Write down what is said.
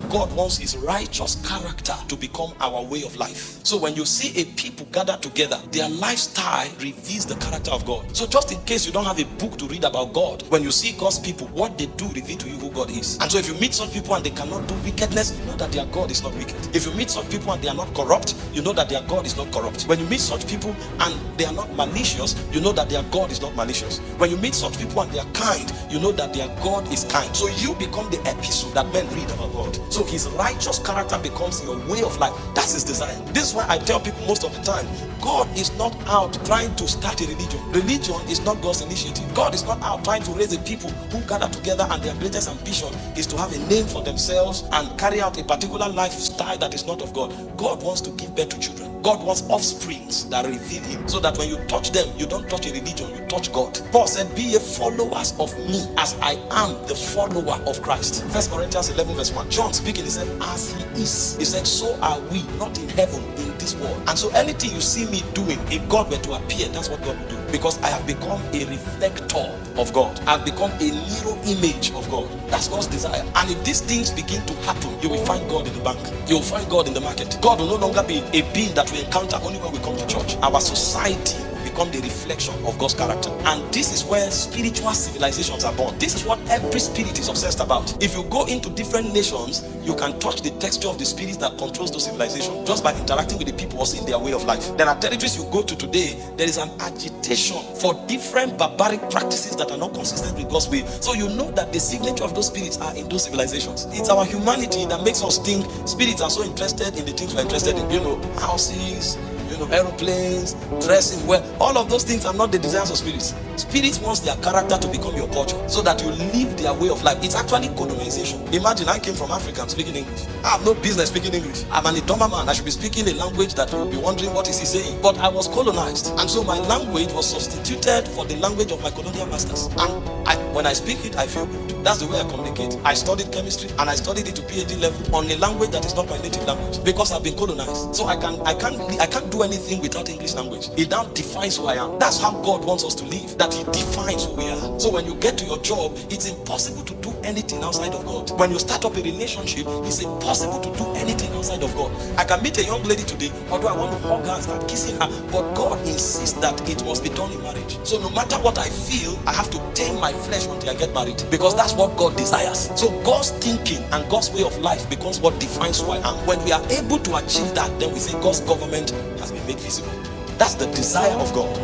God wants his righteous character to become our way of life. So when you see a people gather together, their lifestyle reveals the character of God. So just in case you don't have a book to read about God, when you see God's people, what they do reveal to you who God is. And so if you meet such people and they cannot do wickedness, you know that their God is not wicked. If you meet such people and they are not corrupt, you know that their God is not corrupt. When you meet such people and they are not malicious, you know that their God is not malicious. When you meet such people and they are kind, you know that their God is kind. So you become the epistle that men read about God. So his righteous character becomes your way of life. That's his desire. This is why I tell people most of the time, God is not out trying to start a religion. Religion is not God's initiative. God is not out trying to raise a people who gather together and their greatest ambition is to have a name for themselves and carry out a particular lifestyle that is not of God. God wants to give birth to children. God wants offsprings that reveal him, so that when you touch them, you don't touch a religion, you touch God. Paul said, be ye followers of me as I am the follower of Christ. 1 Corinthians 11 verse 1. John speaking, he said, as he is. He said, so are we, not in heaven, in this world. And so anything you see me doing, if God were to appear, that's what God would do. Because I have become a reflector of God. I've become a mirror image of God. That's God's desire. And if these things begin to happen, you will find God in the bank. You will find God in the market. God will no longer be a being that we encounter only when we come to church. Our society become the reflection of God's character. And this is where spiritual civilizations are born. This is what every spirit is obsessed about. If you go into different nations, you can touch the texture of the spirit that controls those civilizations just by interacting with the people or seeing their way of life. There are territories you go to today, there is an agitation for different barbaric practices that are not consistent with God's will. So you know that the signature of those spirits are in those civilizations. It's our humanity that makes us think spirits are so interested in the things we're interested in. Houses, aeroplanes, dressing well. All of those things are not the desires of spirits. Spirits wants their character to become your culture, so that you live their way of life. It's actually colonization. Imagine I came from Africa, I'm speaking English. I have no business speaking English. I'm an Idoma man. I should be speaking a language that you'll be wondering what is he saying. But I was colonized, and so my language was substituted for the language of my colonial masters. And when I speak it, I feel good. That's the way I communicate. I studied chemistry and I studied it to PhD level on a language that is not my native language, because I've been colonized. So I can't do anything without English language. It now defines who I am. That's how God wants us to live, that he defines who we are. So when you get to your job, it's impossible to do anything outside of God. When you start up a relationship, it's impossible to do anything outside of God. I can meet a young lady today, although I want to hug her and start kissing her, but God insists that it must be done in marriage. So no matter what I feel, I have to tame my flesh until I get married, because that's what God desires. So God's thinking and God's way of life becomes what defines who I am. When we are able to achieve that, then we say God's government has been made visible. That's the desire of God.